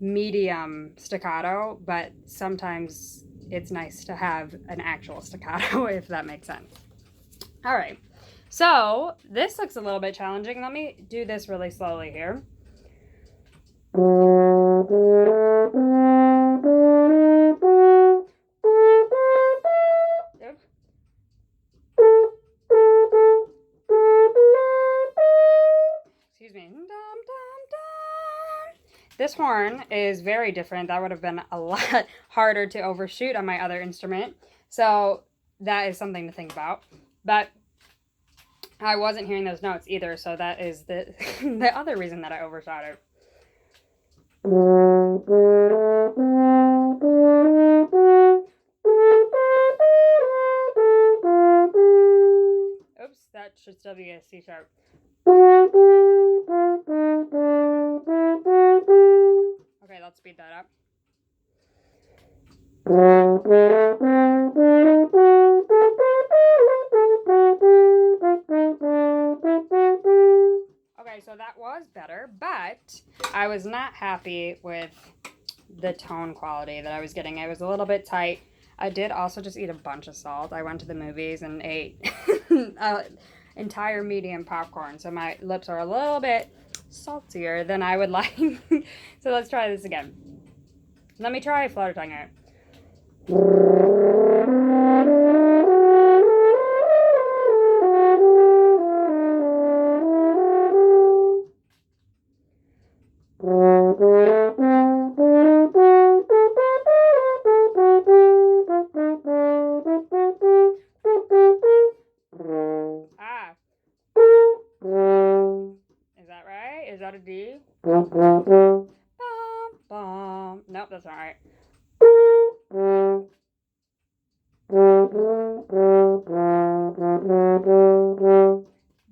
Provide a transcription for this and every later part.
medium staccato, but sometimes it's nice to have an actual staccato, if that makes sense. All right, so this looks a little bit challenging. Let me do this really slowly here. Excuse me. This horn is very different. That would have been a lot harder to overshoot on my other instrument. So that is something to think about. But I wasn't hearing those notes either, so that is the the other reason that I overshot it. Oops, that should still be a C sharp. Okay, let's speed that up. Okay, so that was better, but I was not happy with the tone quality that I was getting. It was a little bit tight. I did also just eat a bunch of salt. I went to the movies and ate entire medium popcorn, so my lips are a little bit saltier than I would like. So let's try this again. Let me try flutter tongue it. Is that right? Is that a D? Nope, that's not right.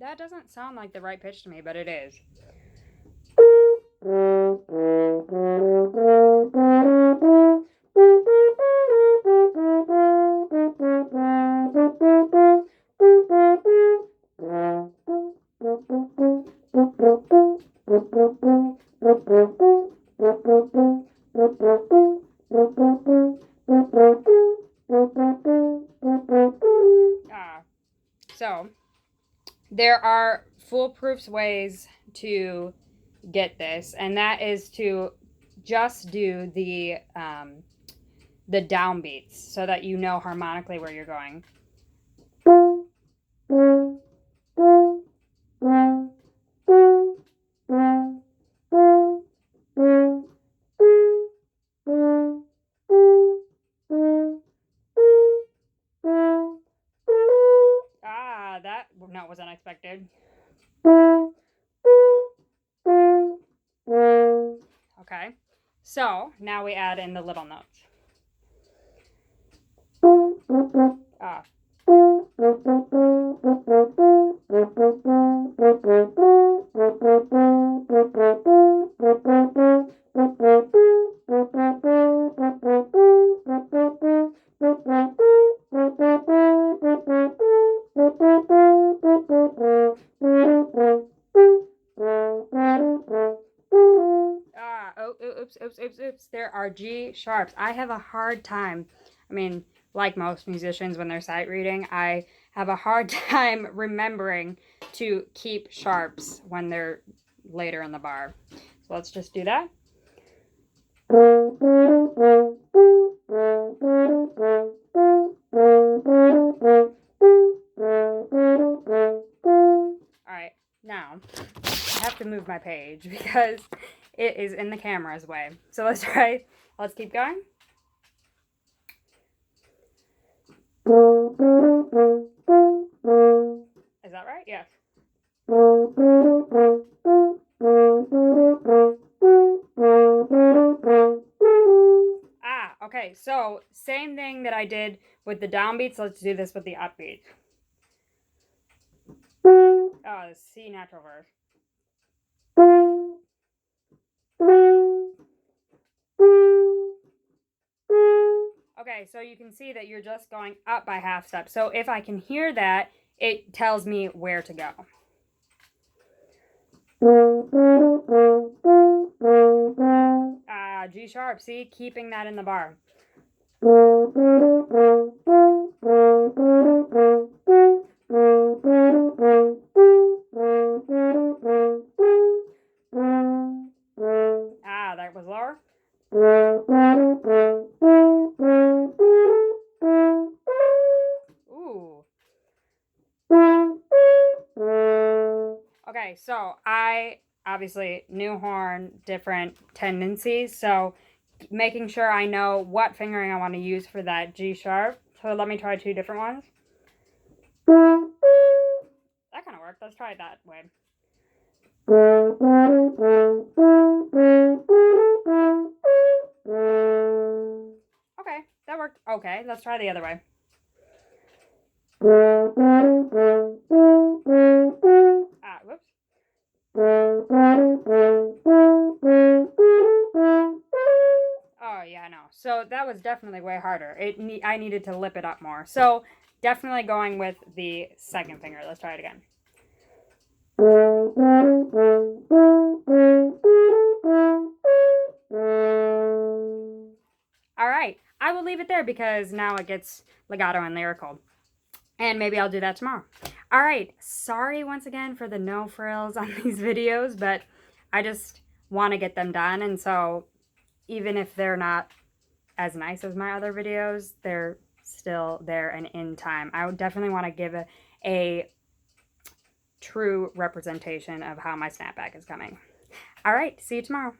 That doesn't sound like the right pitch to me, but it is. So there are foolproof ways to get this, and that is to just do the downbeats so that you know harmonically where you're going. That note was unexpected. Okay, so now we add in the little notes. Oops. There are G sharps. I have a hard time. I mean, like most musicians when they're sight reading, I have a hard time remembering to keep sharps when they're later in the bar. So let's just do that. Alright, now I have to move my page because it is in the camera's way. So let's try. Let's keep going. Is that right? Yes. Okay. So same thing that I did with the downbeats. Let's do this with the upbeat. Oh, the C natural verse. Okay, so you can see that you're just going up by half step. So if I can hear that, it tells me where to go. Yeah, G sharp. See, keeping that in the bar. Ah, that was lower. Ooh. Okay, so I obviously new horn, different tendencies. So making sure I know what fingering I want to use for that G sharp. So let me try two different ones. That kind of worked. Let's try it that way. Okay, that worked. Okay, let's try the other way. Ah, whoops. Oh yeah, no. So that was definitely way harder. I needed to lip it up more. So definitely going with the second finger. Let's try it again. All right, I will leave it there because now it gets legato and lyrical. And maybe I'll do that tomorrow. All right, sorry once again for the no frills on these videos, but I just want to get them done. And so even if they're not as nice as my other videos, they're still there and in time. I would definitely want to give a true representation of how my snapback is coming. All right, see you tomorrow.